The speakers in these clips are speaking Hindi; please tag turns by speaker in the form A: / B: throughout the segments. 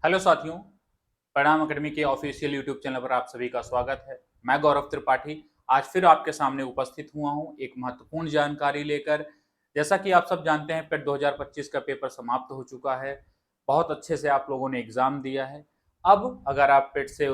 A: हेलो साथियों, परिणाम अकेडमी के ऑफिशियल यूट्यूब चैनल पर आप सभी का स्वागत है। मैं गौरव त्रिपाठी आज फिर आपके सामने उपस्थित हुआ हूं एक महत्वपूर्ण जानकारी लेकर। जैसा कि आप सब जानते हैं, पेट 2025 का पेपर समाप्त हो चुका है। बहुत अच्छे से आप लोगों ने एग्जाम दिया है। अब अगर आप पेट से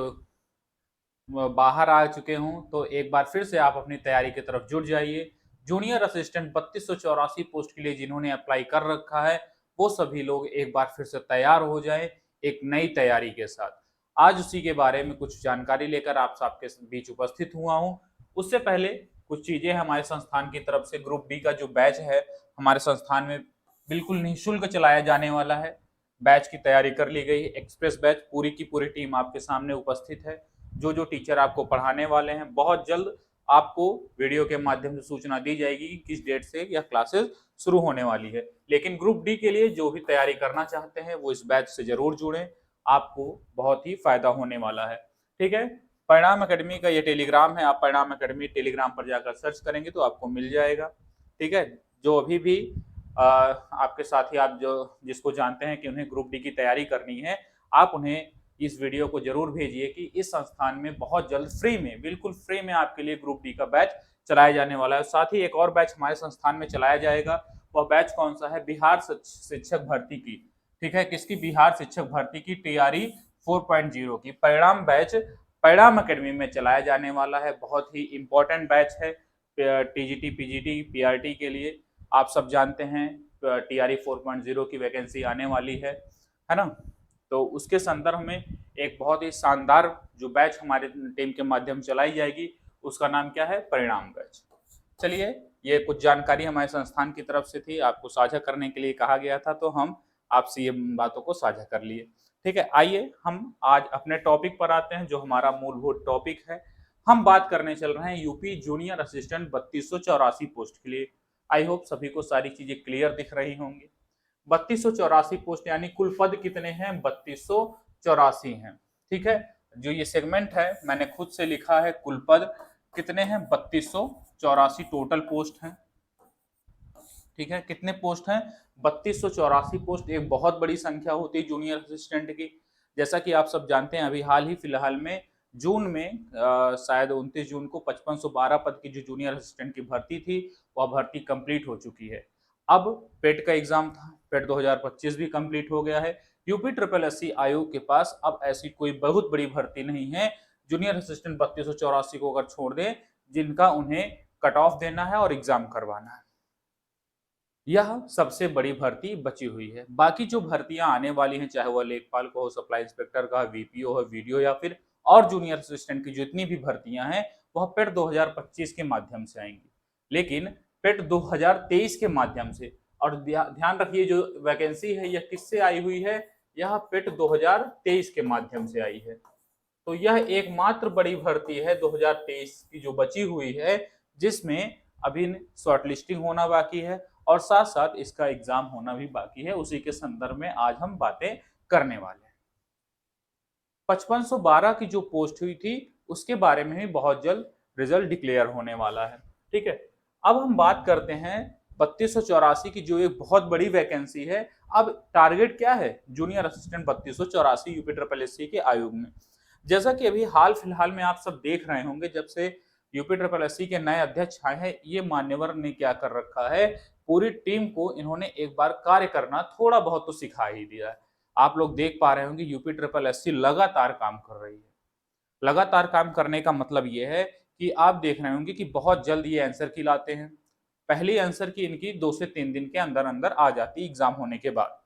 A: बाहर आ चुके हों तो एक बार फिर से आप अपनी तैयारी की तरफ जुट जाइए। जूनियर असिस्टेंट 3284 पोस्ट के लिए जिन्होंने अप्लाई कर रखा है, वो सभी लोग एक बार फिर से तैयार हो जाएं एक नई तैयारी के साथ। आज उसी के बारे में कुछ जानकारी लेकर आप सबके बीच उपस्थित हुआ हूं। उससे पहले कुछ चीजें हमारे संस्थान की तरफ से ग्रुप डी का जो बैच है हमारे संस्थान में बिल्कुल निःशुल्क चलाया जाने वाला है। बैच की तैयारी कर ली गई। एक्सप्रेस बैच पूरी की पूरी टीम आपके सामने उपस्थित है। जो जो टीचर आपको पढ़ाने वाले हैं, बहुत जल्द आपको वीडियो के माध्यम से सूचना दी जाएगी कि किस डेट से यह क्लासेस शुरू होने वाली है। लेकिन ग्रुप डी के लिए जो भी तैयारी करना चाहते हैं वो इस बैच से जरूर जुड़ें, आपको बहुत ही फायदा होने वाला है। ठीक है, परिणाम अकेडमी का ये टेलीग्राम है। आप परिणाम अकेडमी टेलीग्राम पर जाकर सर्च करेंगे तो आपको मिल जाएगा। ठीक है, जो अभी भी आपके साथी आप जो जिसको जानते हैं कि उन्हें ग्रुप डी की तैयारी करनी है, आप उन्हें इस वीडियो को जरूर भेजिए कि इस संस्थान में बहुत जल्द फ्री में, बिल्कुल फ्री में आपके लिए ग्रुप डी का बैच चलाया जाने वाला है। साथ ही एक और बैच हमारे संस्थान में चलाया जाएगा। वह बैच कौन सा है? बिहार शिक्षक भर्ती की। ठीक है, किसकी? बिहार शिक्षक भर्ती की तैयारी 4.0 की परिणाम बैच परिणाम अकेडमी में चलाया जाने वाला है। बहुत ही इंपॉर्टेंट बैच है टीजीटी, पीजीटी, पीआरटी के लिए। आप सब जानते हैं टीआरई 4.0 की वैकेंसी आने वाली है ना। तो उसके संदर्भ में एक बहुत ही शानदार जो बैच हमारे टीम के माध्यम से चलाई जाएगी, उसका नाम क्या है? परिणाम बैच। चलिए, ये कुछ जानकारी हमारे संस्थान की तरफ से थी, आपको साझा करने के लिए कहा गया था, तो हम आपसे ये बातों को साझा कर लिए। ठीक है, आइए हम आज अपने टॉपिक पर आते हैं, जो हमारा मूलभूत टॉपिक है। हम बात करने चल रहे हैं यूपी जूनियर असिस्टेंट 3284 पोस्ट के लिए। आई होप सभी को सारी चीजें क्लियर दिख रही होंगी। 3284 पोस्ट यानी कुल पद कितने हैं? 3284 हैं। ठीक है, जो ये सेगमेंट है मैंने खुद से लिखा है। कुल पद कितने हैं? 3284 टोटल पोस्ट हैं। ठीक है, कितने पोस्ट हैं? 3284 पोस्ट। एक बहुत बड़ी संख्या होती है जूनियर असिस्टेंट की। जैसा कि आप सब जानते हैं, अभी हाल ही फिलहाल में जून में शायद 29 जून को 5512 पद की जो जूनियर असिस्टेंट की भर्ती थी, वह भर्ती कंप्लीट हो चुकी है। अब पेट का एग्जाम था, पेट 2025 भी कंप्लीट हो गया है। यूपी ट्रिपल एससी आयोग के पास अब ऐसी कोई बहुत बड़ी भर्ती नहीं है जूनियर असिस्टेंट 3284 को अगर छोड़ दें, जिनका उन्हें कट ऑफ देना है और एग्जाम करवाना है। यह सबसे बड़ी भर्ती बची हुई है। बाकी जो भर्तियां आने वाली हैं, चाहे वह लेखपाल को हो, सप्लाई इंस्पेक्टर का, वीपीओ हो, वीडियो या फिर और जूनियर असिस्टेंट की जितनी भी भर्तियां हैं, वह पेट 2025 के माध्यम से आएंगी। लेकिन पेट 2023 के माध्यम से, और ध्यान रखिए जो वैकेंसी है यह किससे आई हुई है? यह पेट 2023 के माध्यम से आई है। तो यह एकमात्र बड़ी भर्ती है 2023 की जो बची हुई है, जिसमें अभी शॉर्टलिस्टिंग होना बाकी है और साथ साथ इसका एग्जाम होना भी बाकी है। उसी के संदर्भ में आज हम बातें करने वाले हैं। 5512 की जो पोस्ट हुई थी उसके बारे में भी बहुत जल्द रिजल्ट डिक्लेयर होने वाला है। ठीक है, अब हम बात करते हैं 3284 की जो एक बहुत बड़ी वैकेंसी है। अब टारगेट क्या है junior assistant 3284 UP triple SC के आयोग में? जैसा कि अभी हाल फिलहाल में आप सब देख रहे होंगे, जब से यूपी ट्रिपल एससी के नए अध्यक्ष आए हैं, ये मान्यवर ने क्या कर रखा है, पूरी टीम को इन्होंने एक बार कार्य करना थोड़ा बहुत तो सिखा ही दिया है। आप लोग देख पा रहे होंगे यूपी ट्रिपल एससी लगातार काम कर रही है। लगातार काम करने का मतलब ये है कि आप देख रहे होंगे कि बहुत जल्द ये आंसर की लाते हैं। पहली आंसर की इनकी 2 से 3 दिन के अंदर अंदर आ जाती एग्जाम होने के बाद।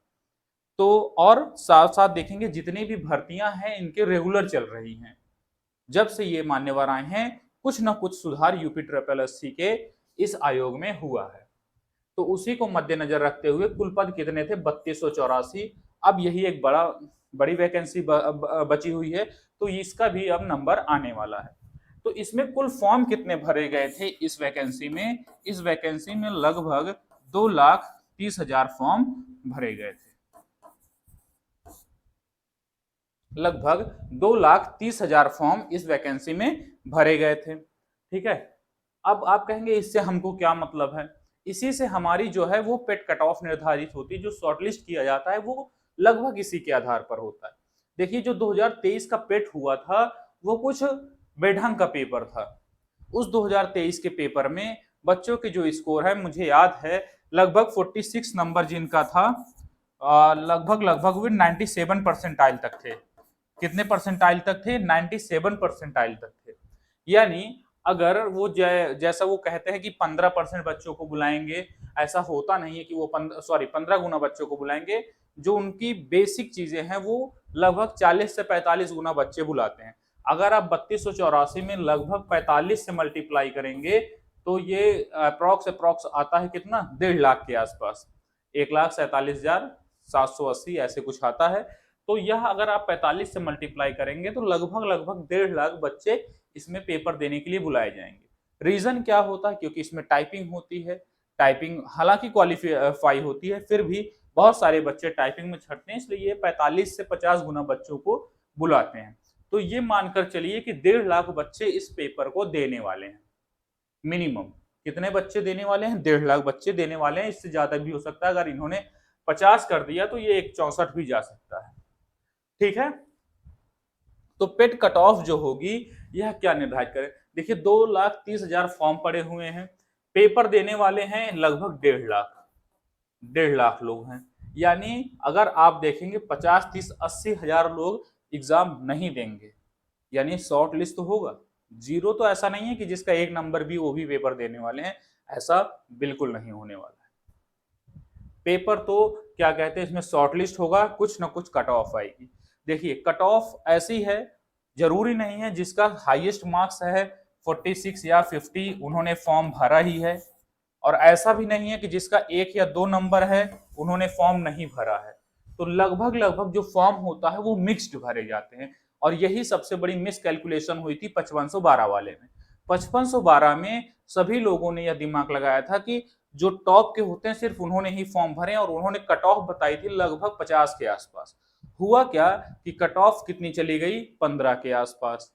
A: तो और साथ साथ देखेंगे जितनी भी भर्तियां हैं इनके रेगुलर चल रही हैं। जब से ये मान्यवर आए हैं, कुछ ना कुछ सुधार यूपी ट्रिपल एससी के इस आयोग में हुआ है। तो उसी को मद्देनजर रखते हुए कुल पद कितने थे? 3284। अब यही एक बड़ी वैकेंसी बची हुई है, तो इसका भी अब नंबर आने वाला है। तो इसमें कुल फॉर्म कितने भरे गए थे इस वैकेंसी में? इस वैकेंसी में लगभग 2,30,000 फॉर्म भरे गए थे। लगभग 2,30,000 फॉर्म इस वैकेंसी में भरे गए थे। ठीक है, अब आप कहेंगे इससे हमको क्या मतलब है? इसी से हमारी जो है वो पेट कट ऑफ निर्धारित होती है। जो शॉर्टलिस्ट किया जाता है वो लगभग इसी के आधार पर होता है। देखिए जो 2023 का पेट हुआ था वो कुछ बेढंग का पेपर था। उस 2023 के पेपर में बच्चों के जो स्कोर है मुझे याद है लगभग 46 नंबर जिनका था, लगभग लगभग वे 97 परसेंटाइल तक थे। कितने परसेंटाइल तक थे? 97 परसेंटाइल तक थे। यानी अगर वो जैसा वो कहते हैं कि 15% बच्चों को बुलाएंगे, ऐसा होता नहीं है कि वो 15 गुना बच्चों को बुलाएंगे। जो उनकी बेसिक चीजें हैं वो लगभग 40 से 45 गुना बच्चे बुलाते हैं। अगर आप 3284 में लगभग 45 से मल्टीप्लाई करेंगे तो ये अप्रोक्स अप्रोक्स आता है कितना? 1.5 लाख के आसपास, 1,47,780 ऐसे कुछ आता है। तो यह अगर आप 45 से मल्टीप्लाई करेंगे तो लगभग लगभग 1.5 लाख बच्चे इसमें पेपर देने के लिए बुलाए जाएंगे। रीजन क्या होता है? क्योंकि इसमें टाइपिंग होती है। टाइपिंग हालांकि क्वालिफाई होती है, फिर भी बहुत सारे बच्चे टाइपिंग में छटते हैं, इसलिए ये 45 से 50 गुना बच्चों को बुलाते हैं। तो ये मानकर चलिए कि 1.5 लाख बच्चे इस पेपर को देने वाले हैं मिनिमम। कितने बच्चे देने वाले हैं? 1.5 लाख बच्चे देने वाले हैं। इससे ज्यादा भी हो सकता है। अगर इन्होंने 50 कर दिया तो ये 164 भी जा सकता है। ठीक है, तो पेट कट ऑफ जो होगी यह क्या निर्धारित करें? देखिए 2,30,000 फॉर्म पड़े हुए हैं, पेपर देने वाले हैं लगभग 1.5 लाख। 1.5 लाख लोग हैं, यानी अगर आप देखेंगे 50, 30, 80 हजार लोग एग्जाम नहीं देंगे, यानी शॉर्ट लिस्ट तो होगा। जीरो तो ऐसा नहीं है कि जिसका 1 नंबर भी वो भी पेपर देने वाले हैं, ऐसा बिल्कुल नहीं होने वाला है। पेपर तो क्या कहते हैं इसमें शॉर्टलिस्ट होगा, कुछ ना कुछ कट ऑफ आएगी। देखिए कट ऑफ ऐसी है, जरूरी नहीं है जिसका हाईएस्ट मार्क्स है 46 या 50 उन्होंने फॉर्म भरा ही है, और ऐसा भी नहीं है कि जिसका 1 या 2 नंबर है उन्होंने फॉर्म नहीं भरा है। तो लगभग लगभग जो फॉर्म होता है वो मिक्स्ड भरे जाते हैं, और यही सबसे बड़ी मिस कैलकुलेशन हुई थी 5512 वाले में। 5512 में सभी लोगों ने यह दिमाग लगाया था कि जो टॉप के होते हैं सिर्फ उन्होंने ही फॉर्म भरे, और उन्होंने कट ऑफ बताई थी लगभग 50 के आसपास। हुआ क्या कि कट ऑफ कितनी चली गई? 15 के आसपास।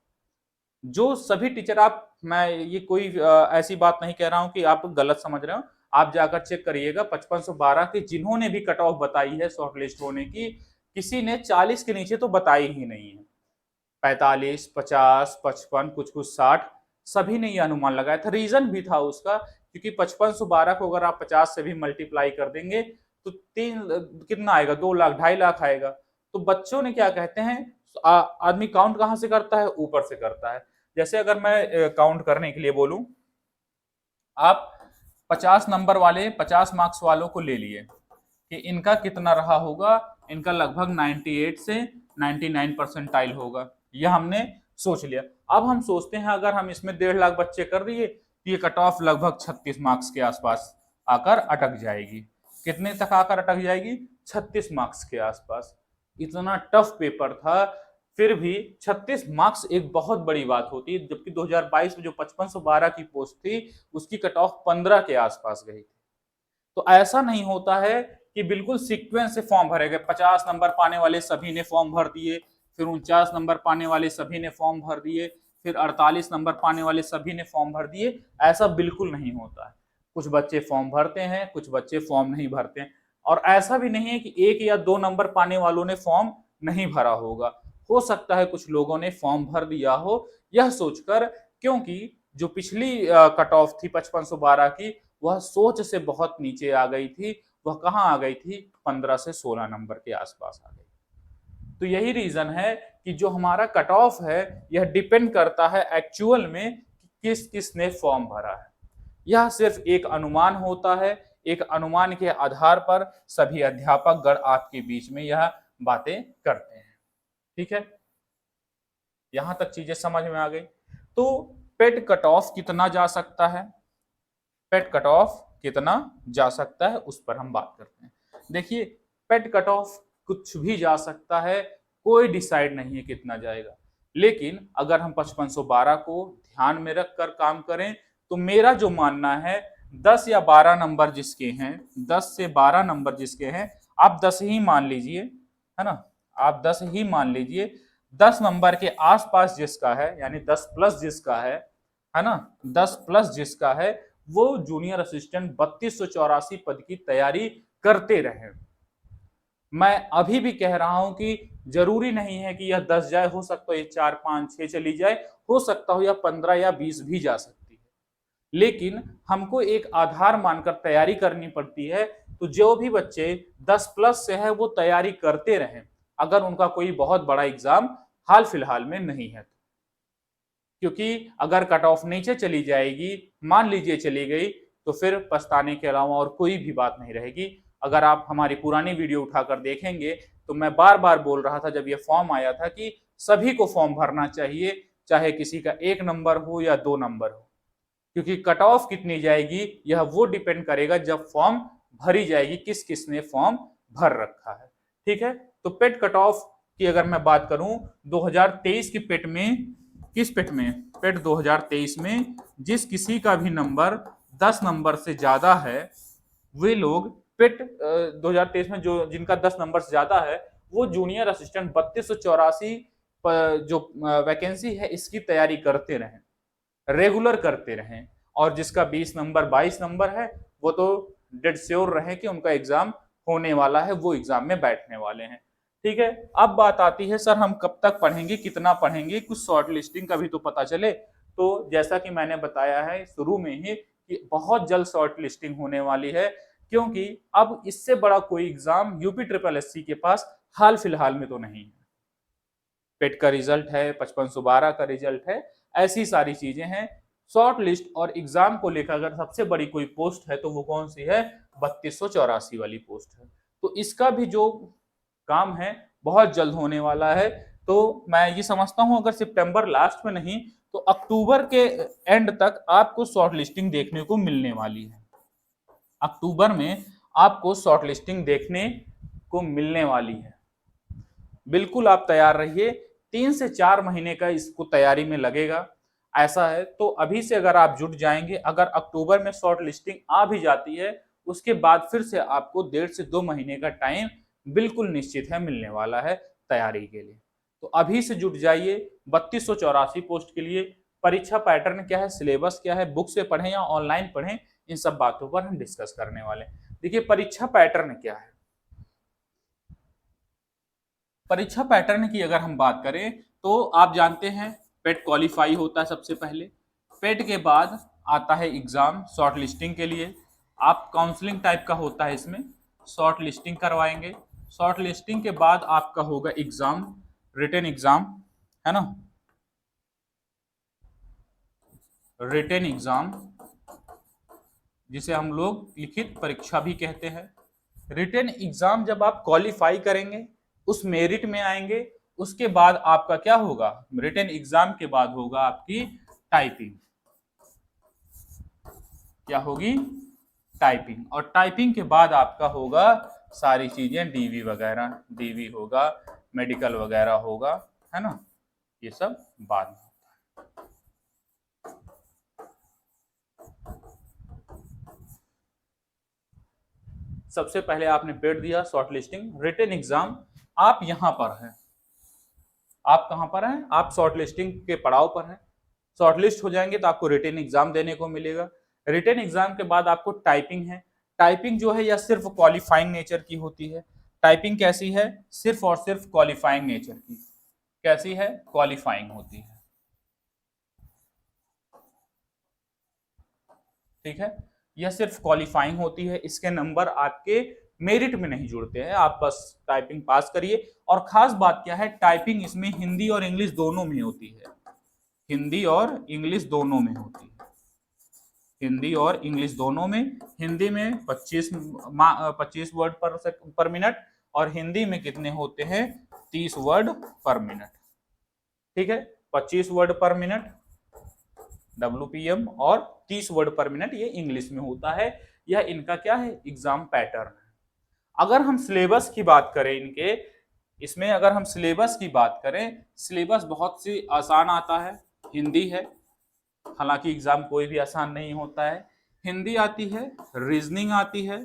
A: जो सभी टीचर, आप, मैं ये कोई ऐसी बात नहीं कह रहा हूं कि आप गलत समझ रहे हो, आप जाकर चेक करिएगा 5512 के जिन्होंने भी कट ऑफ बताई है शॉर्टलिस्ट होने की, किसी ने 40 के नीचे तो बताई ही नहीं है। 45, 50, 55, कुछ कुछ 60, सभी ने यह अनुमान लगाया था। रीजन भी था उसका, क्योंकि 5512 को अगर आप 50 से भी मल्टीप्लाई कर देंगे तो कितना आएगा? 2 लाख, 2.5 लाख आएगा। तो बच्चों ने क्या कहते हैं, आदमी काउंट कहां से करता है? ऊपर से करता है। जैसे अगर मैं काउंट करने के लिए बोलूं, आप 50 नंबर वाले 50 मार्क्स वालों को ले लिए कि इनका कितना रहा होगा, इनका लगभग 98 से 99 परसेंटाइल होगा, यह हमने सोच लिया। अब हम सोचते हैं अगर हम इसमें 1.5 लाख बच्चे कर दिए तो ये कट ऑफ लगभग 36 मार्क्स के आसपास आकर अटक जाएगी। कितने तक आकर अटक जाएगी? 36 मार्क्स के आसपास। इतना टफ पेपर था, फिर भी 36 मार्क्स एक बहुत बड़ी बात होती है, जबकि 2022 में जो 5512 की पोस्ट थी उसकी कट ऑफ 15 के आसपास गई थी। तो ऐसा नहीं होता है कि बिल्कुल सीक्वेंस से फॉर्म भरे गए, 50 नंबर पाने वाले सभी ने फॉर्म भर दिए, फिर 49 नंबर पाने वाले सभी ने फॉर्म भर दिए, फिर 48 नंबर पाने वाले सभी ने फॉर्म भर दिए। ऐसा बिल्कुल नहीं होता है। कुछ बच्चे फॉर्म भरते हैं, कुछ बच्चे फॉर्म नहीं भरते हैं, और ऐसा भी नहीं है कि 1 या 2 नंबर पाने वालों ने फॉर्म नहीं भरा होगा। हो सकता है कुछ लोगों ने फॉर्म भर दिया हो, यह सोचकर, क्योंकि जो पिछली कट ऑफ थी 5512 की, वह सोच से बहुत नीचे आ गई थी। वह कहाँ आ गई थी? 15 से 16 नंबर के आसपास आ गई। तो यही रीजन है कि जो हमारा कट ऑफ है यह डिपेंड करता है एक्चुअल में कि किस किस ने फॉर्म भरा है। यह सिर्फ एक अनुमान होता है। एक अनुमान के आधार पर सभी अध्यापक गण आपके बीच में यह बातें करते हैं। ठीक है, यहां तक चीजें समझ में आ गई। तो पेट कट ऑफ कितना जा सकता है, पेट कट ऑफ कितना जा सकता है उस पर हम बात करते हैं। देखिए पेट कट ऑफ कुछ भी जा सकता है, कोई डिसाइड नहीं है कितना जाएगा, लेकिन अगर हम 5512 को ध्यान में रखकर काम करें तो मेरा जो मानना है 10 या 12 नंबर जिसके हैं, 10 से 12 नंबर जिसके हैं, आप 10 ही मान लीजिए, है ना, आप 10 ही मान लीजिए। 10 नंबर के आसपास जिसका है, यानी 10 प्लस जिसका है ना, 10 प्लस जिसका है, वो जूनियर असिस्टेंट 3284 पद की तैयारी करते रहे। मैं अभी भी कह रहा हूं कि जरूरी नहीं है कि यह 10 जाए, हो सकता है ये 4 5 6 चली जाए, हो सकता हो या 15 या 20 भी जा सकती है, लेकिन हमको एक आधार मानकर तैयारी करनी पड़ती है। तो जो भी बच्चे 10 प्लस से है वो तैयारी करते रहें, अगर उनका कोई बहुत बड़ा एग्जाम हाल फिलहाल में नहीं है, क्योंकि अगर कट ऑफ नीचे चली जाएगी, मान लीजिए चली गई, तो फिर पछताने के अलावा और कोई भी बात नहीं रहेगी। अगर आप हमारी पुरानी वीडियो उठाकर देखेंगे तो मैं बार बार बोल रहा था जब ये फॉर्म आया था कि सभी को फॉर्म भरना चाहिए, चाहे किसी का 1 नंबर हो या 2 नंबर हो, क्योंकि कट ऑफ कितनी जाएगी यह वो डिपेंड करेगा जब फॉर्म भरी जाएगी, किस किस ने फॉर्म भर रखा है। ठीक है, तो पेट कट ऑफ की अगर मैं बात करूं 2023 की पेट में, किस पेट में, पेट 2023 में जिस किसी का भी नंबर 10 नंबर से ज्यादा है, वे लोग पेट 2023 में जो जिनका 10 नंबर से ज्यादा है वो जूनियर असिस्टेंट 3284 जो वैकेंसी है इसकी तैयारी करते रहें, रेगुलर करते रहें। और जिसका 20 नंबर 22 नंबर है वो तो डेड श्योर रहे कि उनका एग्जाम होने वाला है, वो एग्जाम में बैठने वाले हैं। ठीक है, अब बात आती है सर हम कब तक पढ़ेंगे, कितना पढ़ेंगे, कुछ शॉर्ट लिस्टिंग का भी तो पता चले। तो जैसा कि मैंने बताया है शुरू में ही कि बहुत जल्द शॉर्ट लिस्टिंग होने वाली है, क्योंकि अब इससे बड़ा कोई एग्जाम यूपी ट्रिपल एससी के पास हाल फिलहाल में तो नहीं है। पेट का रिजल्ट है, 5512 का रिजल्ट है, ऐसी सारी चीजें हैं। शॉर्ट लिस्ट और एग्जाम को लेकर अगर सबसे बड़ी कोई पोस्ट है तो वो कौन सी है, 3284 वाली पोस्ट है। तो इसका भी जो काम है बहुत जल्द होने वाला है। तो मैं ये समझता हूं अगर सितंबर लास्ट में नहीं तो अक्टूबर के एंड तक आपको शॉर्ट लिस्टिंग देखने को मिलने वाली है। अक्टूबर में आपको शॉर्ट लिस्टिंग देखने को मिलने वाली है। बिल्कुल आप तैयार रहिए, 3 से 4 महीने का इसको तैयारी में लगेगा। ऐसा है तो अभी से अगर आप जुट जाएंगे, अगर अक्टूबर में शॉर्ट लिस्टिंग आ भी जाती है उसके बाद फिर से आपको 1.5 से 2 महीने का टाइम बिल्कुल निश्चित है मिलने वाला है तैयारी के लिए। तो अभी से जुट जाइए 3284 पोस्ट के लिए। परीक्षा पैटर्न क्या है, सिलेबस क्या है, बुक से पढ़ें या ऑनलाइन पढ़ें, इन सब बातों पर हम डिस्कस करने वाले हैं। देखिए परीक्षा पैटर्न क्या है, परीक्षा पैटर्न की अगर हम बात करें तो आप जानते हैं पेट क्वालिफाई होता है सबसे पहले, पेट के बाद आता है एग्जाम शॉर्ट लिस्टिंग के लिए, आप काउंसलिंग टाइप का होता है इसमें, शॉर्ट लिस्टिंग करवाएंगे, शॉर्ट लिस्टिंग के बाद आपका होगा एग्जाम, रिटन एग्जाम, है ना, रिटन एग्जाम जिसे हम लोग लिखित परीक्षा भी कहते हैं। रिटन एग्जाम जब आप क्वालिफाई करेंगे, उस मेरिट में आएंगे, उसके बाद आपका क्या होगा, रिटन एग्जाम के बाद होगा आपकी टाइपिंग, क्या होगी, टाइपिंग, और टाइपिंग के बाद आपका होगा सारी चीजें डीवी वगैरह, डीवी होगा, मेडिकल वगैरह होगा, है ना, ये सब बाद में। सबसे पहले आपने पेड दिया शॉर्ट लिस्टिंग, रिटन एग्जाम आप यहां पर हैं, आप कहां पर हैं, आप शॉर्ट लिस्टिंग के पड़ाव पर हैं। शॉर्ट लिस्ट हो जाएंगे तो आपको रिटन एग्जाम देने को मिलेगा, रिटन एग्जाम के बाद आपको टाइपिंग है। टाइपिंग जो है यह सिर्फ क्वालिफाइंग नेचर की होती है। टाइपिंग कैसी है, सिर्फ और सिर्फ क्वालिफाइंग नेचर की, कैसी है, क्वालिफाइंग होती है। ठीक है, यह सिर्फ क्वालिफाइंग होती है, इसके नंबर आपके मेरिट में नहीं जुड़ते हैं, आप बस टाइपिंग पास करिए। और खास बात क्या है, टाइपिंग इसमें हिंदी और इंग्लिश दोनों में होती है, हिंदी और इंग्लिश दोनों में होती है, हिंदी और इंग्लिश दोनों में। हिंदी में 25 वर्ड पर मिनट, और हिंदी में कितने होते हैं, 30 वर्ड पर मिनट। ठीक है, 25 वर्ड पर मिनट WPM और 30 वर्ड पर मिनट ये इंग्लिश में होता है। यह इनका क्या है, एग्जाम पैटर्न है। अगर हम सिलेबस की बात करें इनके, इसमें अगर हम सिलेबस की बात करें, सिलेबस बहुत सी आसान आता है, हिंदी है, हालांकि एग्जाम कोई भी आसान नहीं होता है, हिंदी आती है, रीजनिंग आती है,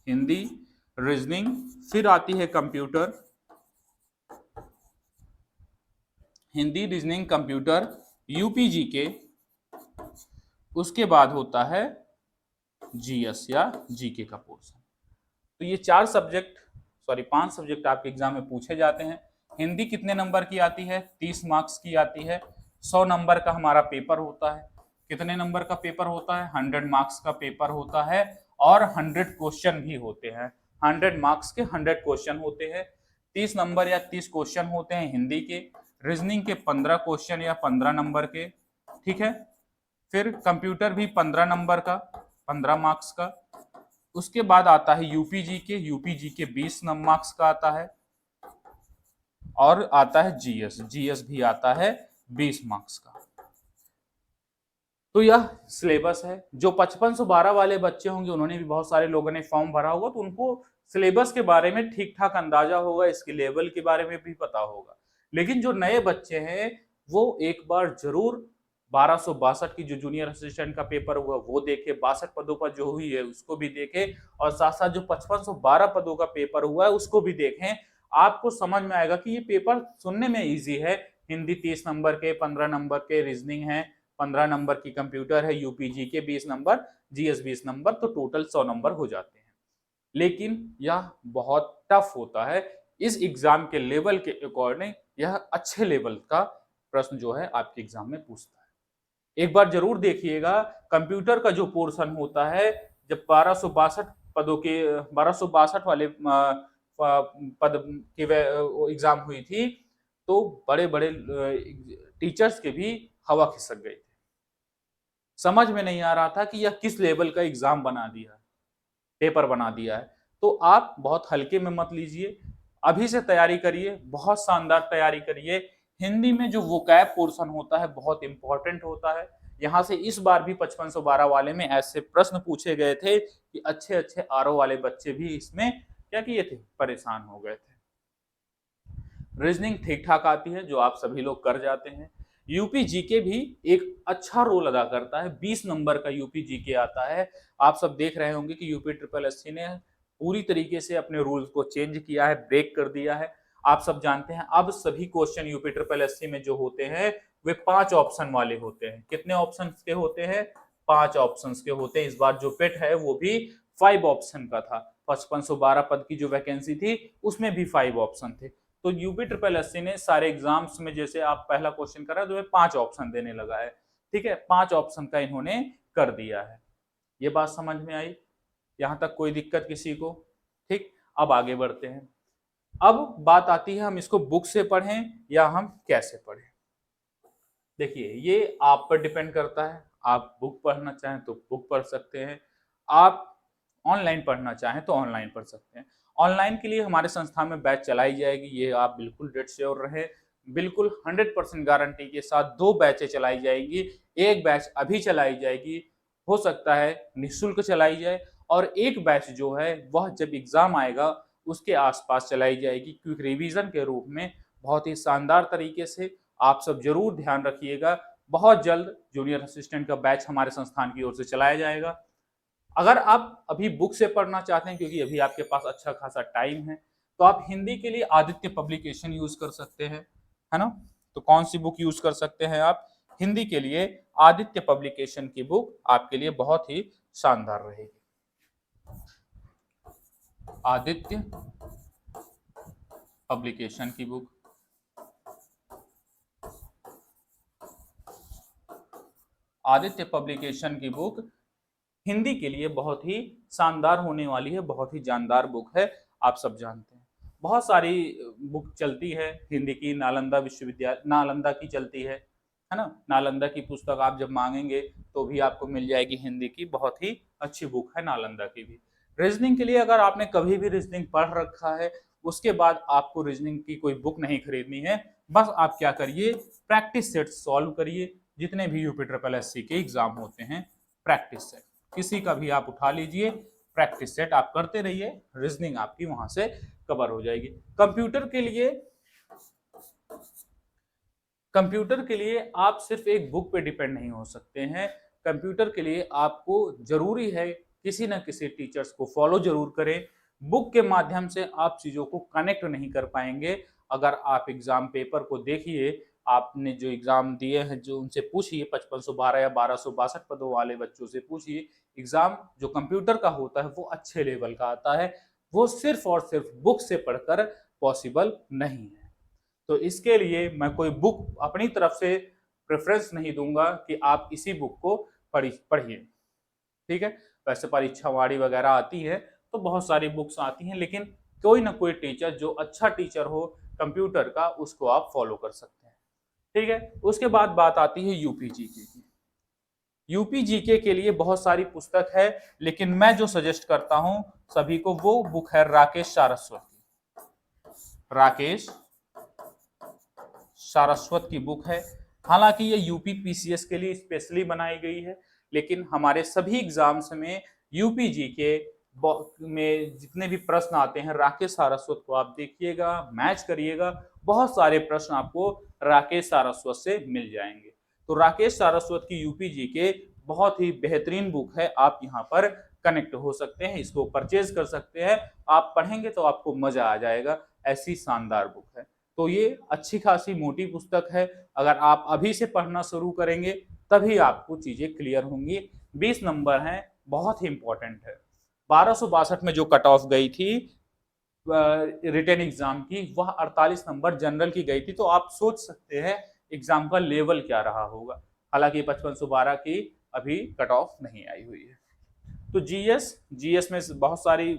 A: हिंदी रीजनिंग, फिर आती है computer, Hindi reasoning computer UPG के, उसके बाद होता है जीएस या जीके का पोर्शन। तो ये 5 सब्जेक्ट आपके एग्जाम में पूछे जाते हैं। हिंदी कितने नंबर की आती है? 30 मार्क्स की आती है। 100 नंबर का हमारा पेपर होता है। कितने नंबर का पेपर होता है? 100 मार्क्स का पेपर होता है और 100 क्वेश्चन भी होते हैं। 100 मार्क्स के 100 क्वेश्चन होते हैं। 30 नंबर या 30 क्वेश्चन होते हैं हिंदी के। रीजनिंग के 15 क्वेश्चन या 15 नंबर के, ठीक है। फिर कंप्यूटर भी 15 नंबर का, 15 मार्क्स का। उसके बाद आता है यूपीजी के 20 मार्क्स का आता है। और आता है जीएस भी आता है 20 मार्क्स का। तो यह सिलेबस है। जो 5512 वाले बच्चे होंगे, उन्होंने भी, बहुत सारे लोगों ने फॉर्म भरा होगा, तो उनको सिलेबस के बारे में ठीक ठाक अंदाजा होगा, इसके लेवल के बारे में भी पता होगा। लेकिन जो नए बच्चे हैं वो एक बार जरूर 1262 की जो जूनियर असिस्टेंट का पेपर हुआ वो देखे, 62 पदों पर जो हुई है उसको भी देखे, और साथ साथ जो 5512 पदों का पेपर हुआ है उसको भी देखें। आपको समझ में आएगा कि ये पेपर सुनने में इजी है। हिंदी 30 नंबर के, 15 नंबर के रीजनिंग है, 15 नंबर की कंप्यूटर है, यूपीजी के 20 नंबर, जीएस 20 नंबर, तो टोटल 100 नंबर हो जाते हैं। लेकिन यह बहुत टफ होता है। इस एग्जाम के लेवल के अकॉर्डिंग यह अच्छे लेवल का प्रश्न जो है आपके एग्जाम में पूछता है। एक बार जरूर देखिएगा, कंप्यूटर का जो पोर्शन होता है, जब 1262 पदों के 1262 वाले पद की एग्जाम हुई थी, तो बड़े बड़े टीचर्स के भी हवा खिसक गई थी। समझ में नहीं आ रहा था कि यह किस लेवल का एग्जाम बना दिया है, पेपर बना दिया है। तो आप बहुत हल्के में मत लीजिए, अभी से तैयारी करिए, बहुत शानदार तैयारी करिए। हिंदी में जो वोकैब पोर्शन होता है बहुत इंपॉर्टेंट होता है। यहाँ से इस बार भी 5512 वाले में ऐसे प्रश्न पूछे गए थे कि अच्छे अच्छे आरओ वाले बच्चे भी इसमें क्या किए थे, परेशान हो गए थे। रीजनिंग ठीक ठाक आती है, जो आप सभी लोग कर जाते हैं। यूपी जीके भी एक अच्छा रोल अदा करता है, 20 नंबर का यूपी जीके आता है। आप सब देख रहे होंगे कि यूपी ट्रिपल एससी ने पूरी तरीके से अपने रूल्स को चेंज किया है, ब्रेक कर दिया है। आप सब जानते हैं अब सभी क्वेश्चन यूपी ट्रिपल एससी में जो होते हैं वे 5 ऑप्शन वाले होते हैं। कितने ऑप्शन के होते हैं? 5 ऑप्शन के होते हैं। इस बार जो पेट है वो भी 5 ऑप्शन का था। 5512 पद की जो वैकेंसी थी उसमें भी 5 ऑप्शन थे। तो यूपी ट्रिपल एससी ने सारे एग्जाम्स में, जैसे आप पहला क्वेश्चन कर रहे हैं, तो 5 ऑप्शन देने लगा है। ठीक है, 5 ऑप्शन का इन्होंने कर दिया है। ये बात समझ में आई? यहां तक कोई दिक्कत किसी को? ठीक, अब आगे बढ़ते हैं। अब बात आती है हम इसको बुक से पढ़ें या हम कैसे पढ़ें। देखिए, ये आप पर डिपेंड करता है। आप बुक पढ़ना चाहें तो बुक पढ़ सकते हैं, आप ऑनलाइन पढ़ना चाहें तो ऑनलाइन पढ़ सकते हैं। ऑनलाइन के लिए हमारे संस्था में बैच चलाई जाएगी, ये आप बिल्कुल डेट श्योर रहे। बिल्कुल 100% गारंटी के साथ 2 बैचें चलाई जाएंगी। एक बैच अभी चलाई जाएगी, हो सकता है निःशुल्क चलाई जाए, और एक बैच जो है वह जब एग्जाम आएगा उसके आसपास चलाई जाएगी, क्विक रिवीजन के रूप में, बहुत ही शानदार तरीके से। आप सब जरूर ध्यान रखिएगा, बहुत जल्द जूनियर असिस्टेंट का बैच हमारे संस्थान की ओर से चलाया जाएगा। अगर आप अभी बुक से पढ़ना चाहते हैं, क्योंकि अभी आपके पास अच्छा खासा टाइम है, तो आप हिंदी के लिए आदित्य पब्लिकेशन यूज कर सकते हैं, है ना। तो कौन सी बुक यूज कर सकते हैं आप हिंदी के लिए? आदित्य पब्लिकेशन की बुक आपके लिए बहुत ही शानदार रहेगी। आदित्य पब्लिकेशन की बुक, आदित्य पब्लिकेशन की बुक हिंदी के लिए बहुत ही शानदार होने वाली है, बहुत ही जानदार बुक है। आप सब जानते हैं बहुत सारी बुक चलती है हिंदी की, नालंदा विश्वविद्यालय, नालंदा की चलती है ना। नालंदा की पुस्तक आप जब मांगेंगे तो भी आपको मिल जाएगी हिंदी की, बहुत ही अच्छी बुक है नालंदा की भी। रीजनिंग के लिए अगर आपने कभी भी रीजनिंग पढ़ रखा है, उसके बाद आपको रीजनिंग की कोई बुक नहीं खरीदनी है। बस आप क्या करिए, प्रैक्टिस सेट सॉल्व करिए। जितने भी यूपी ट्रिपल एससी के एग्जाम होते हैं, प्रैक्टिस सेट किसी का भी आप उठा लीजिए, प्रैक्टिस सेट आप करते रहिए, रीजनिंग आपकी वहां से कवर हो जाएगी। कंप्यूटर के लिए आप सिर्फ एक बुक पे डिपेंड नहीं हो सकते हैं। कंप्यूटर के लिए आपको जरूरी है किसी न किसी टीचर्स को फॉलो जरूर करें। बुक के माध्यम से आप चीजों को कनेक्ट नहीं कर पाएंगे। अगर आप एग्जाम पेपर को देखिए, आपने जो एग्जाम दिए हैं, जो उनसे पूछिए, 5512 या 1262 पदों वाले बच्चों से पूछिए, एग्जाम जो कंप्यूटर का होता है वो अच्छे लेवल का आता है। वो सिर्फ और सिर्फ बुक से पढ़कर पॉसिबल नहीं है। तो इसके लिए मैं कोई बुक अपनी तरफ से प्रेफरेंस नहीं दूंगा कि आप इसी बुक को पढ़िए। ठीक है, वैसे परीक्षा वाड़ी वगैरह आती है तो बहुत सारी बुक्स आती हैं, लेकिन कोई ना कोई टीचर जो अच्छा टीचर हो कंप्यूटर का उसको आप फॉलो कर सकते हैं। ठीक है, उसके बाद बात आती है यूपी जीके की। यूपी जीके के लिए बहुत सारी पुस्तक है, लेकिन मैं जो सजेस्ट करता हूं सभी को वो बुक है राकेश सारस्वत की। राकेश सारस्वत की बुक है। हालांकि ये यूपी पीसीएस के लिए स्पेशली बनाई गई है, लेकिन हमारे सभी एग्जाम्स में यूपी जीके में जितने भी प्रश्न आते हैं राकेश सारस्वत को आप देखिएगा, मैच करिएगा, बहुत सारे प्रश्न आपको राकेश सारस्वत से मिल जाएंगे। तो राकेश सारस्वत की यूपी जीके बहुत ही बेहतरीन बुक है, आप यहाँ पर कनेक्ट हो सकते हैं, इसको परचेज कर सकते हैं, आप पढ़ेंगे तो आपको मजा आ जाएगा, ऐसी शानदार बुक है। तो ये अच्छी खासी मोटी पुस्तक है, अगर आप अभी से पढ़ना शुरू करेंगे तभी आपको चीजें क्लियर होंगी। 20 नंबर हैं, बहुत ही इंपॉर्टेंट है। 1262 में जो कट ऑफ गई थी रिटन एग्जाम की, वह 48 नंबर जनरल की गई थी, तो आप सोच सकते हैं एग्जाम का लेवल क्या रहा होगा। हालांकि 5512 की अभी कट ऑफ नहीं आई हुई है। तो जीएस में बहुत सारी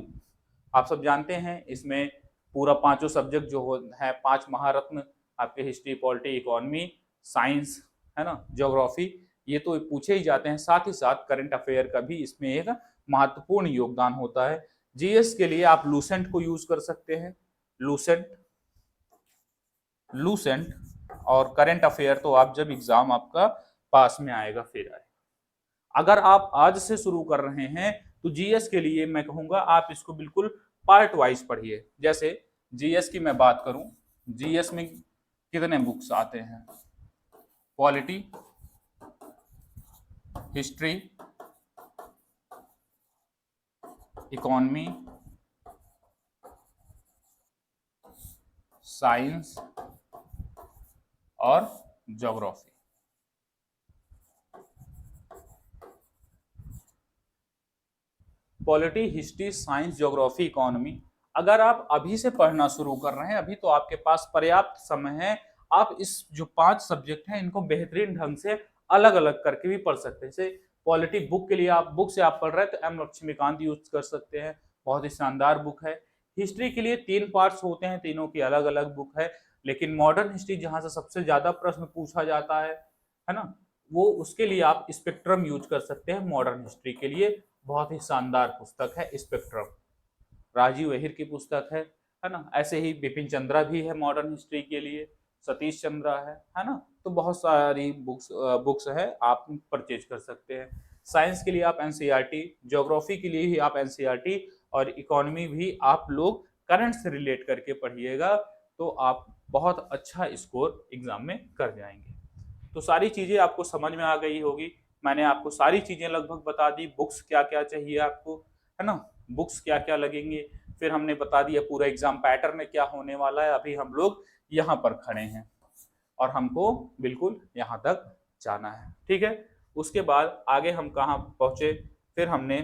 A: आप सब जानते हैं, इसमें पूरा पांचों सब्जेक्ट जो है 5 महारत्न आपके हिस्ट्री, पॉलिटी, इकोनॉमी, साइंस, है ना, ज्योग्राफी, ये तो पूछे ही जाते हैं। साथ ही साथ करंट अफेयर का भी इसमें एक महत्वपूर्ण योगदान होता है। जीएस के लिए आप लूसेंट को यूज कर सकते हैं, लूसेंट और करंट अफेयर तो आप जब एग्जाम आपका पास में आएगा फिर आए। अगर आप आज से शुरू कर रहे हैं तो जीएस के लिए मैं कहूंगा आप इसको बिल्कुल पार्ट वाइज पढ़िए। जैसे जीएस की मैं बात करूं, जीएस में कितने बुक्स आते हैं? पॉलिटी, हिस्ट्री, इकोनॉमी, साइंस और geography. Polity, history, science, geography, economy, अगर आप अभी से पढ़ना शुरू कर रहे हैं, अभी तो आपके पास पर्याप्त समय है, आप इस जो 5 सब्जेक्ट हैं इनको बेहतरीन ढंग से अलग अलग करके भी पढ़ सकते हैं। जैसे पॉलिटी बुक के लिए आप बुक से आप पढ़ रहे हैं तो एम लक्ष्मीकांत यूज कर सकते हैं, बहुत ही शानदार बुक है। हिस्ट्री के लिए 3 पार्ट्स होते हैं, तीनों की अलग अलग बुक है, लेकिन मॉडर्न हिस्ट्री जहां से सबसे ज्यादा प्रश्न पूछा जाता है ना, वो उसके लिए आप स्पेक्ट्रम यूज कर सकते हैं। मॉडर्न हिस्ट्री के लिए बहुत ही शानदार पुस्तक है स्पेक्ट्रम, राजीव अहिर की पुस्तक है ना। ऐसे ही बिपिन चंद्रा भी है मॉडर्न हिस्ट्री के लिए, सतीश चंद्रा है ना। तो बहुत सारी बुक्स है, आप परचेज कर सकते हैं। साइंस के लिए आप एनसीईआरटी, ज्योग्राफी के लिए ही आप एनसीईआरटी, और इकोनॉमी भी आप लोग करंट से रिलेट करके पढ़िएगा, तो आप बहुत अच्छा स्कोर एग्जाम में कर जाएंगे। तो सारी चीजें आपको समझ में आ गई होगी, मैंने आपको सारी चीजें लगभग बता दी। बुक्स क्या क्या चाहिए आपको, है ना, बुक्स क्या क्या लगेंगे, फिर हमने बता दिया पूरा एग्जाम पैटर्न क्या होने वाला है। अभी हम लोग यहाँ पर खड़े हैं और हमको बिल्कुल यहाँ तक जाना है। ठीक है, उसके बाद आगे हम कहाँ पहुंचे, फिर हमने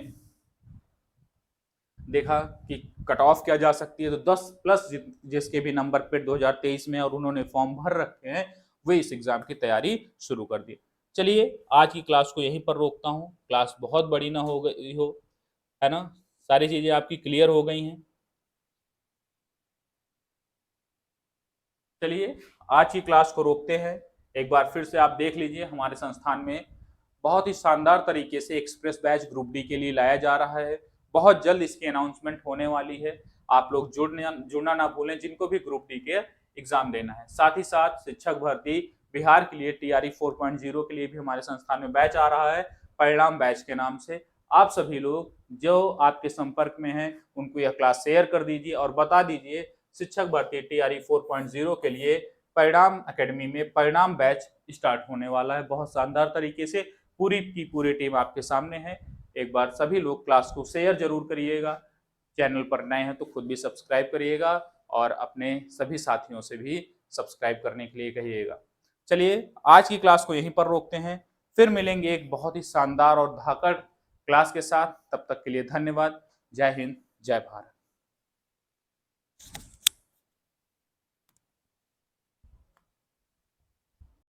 A: देखा कि कट ऑफ क्या जा सकती है। तो 10 प्लस जिसके भी नंबर पे 2023 में और उन्होंने फॉर्म भर रखे हैं, वे इस एग्जाम की तैयारी शुरू कर दी। चलिए आज की क्लास को यहीं पर रोकता हूँ, क्लास बहुत बड़ी ना हो गई हो, है ना, सारी चीजें आपकी क्लियर हो गई हैं। चलिए आज की क्लास को रोकते हैं, एक बार फिर से आप देख लीजिए हमारे संस्थान में बहुत ही शानदार तरीके से एक्सप्रेस बैच ग्रुप डी के लिए लाया जा रहा है। बहुत जल्द इसकी अनाउंसमेंट होने वाली है, आप लोग जुड़ना ना भूलें जिनको भी ग्रुप डी के एग्जाम देना है। साथ ही साथ शिक्षक भर्ती बिहार के लिए टीआरई 4.0 के लिए भी हमारे संस्थान में बैच आ रहा है, परिणाम बैच के नाम से। आप सभी लोग जो आपके संपर्क में हैं उनको यह क्लास शेयर कर दीजिए और बता दीजिए शिक्षक भर्ती टीआरई 4.0 के लिए परिणाम एकेडमी में परिणाम बैच स्टार्ट होने वाला है। बहुत शानदार तरीके से पूरी की पूरी टीम आपके सामने है। एक बार सभी लोग क्लास को शेयर जरूर करिएगा, चैनल पर नए हैं तो खुद भी सब्सक्राइब करिएगा और अपने सभी साथियों से भी सब्सक्राइब करने के लिए कहिएगा। चलिए आज की क्लास को यहीं पर रोकते हैं, फिर मिलेंगे एक बहुत ही शानदार और धाकड़ क्लास के साथ। तब तक के लिए धन्यवाद। जय हिंद, जय भारत।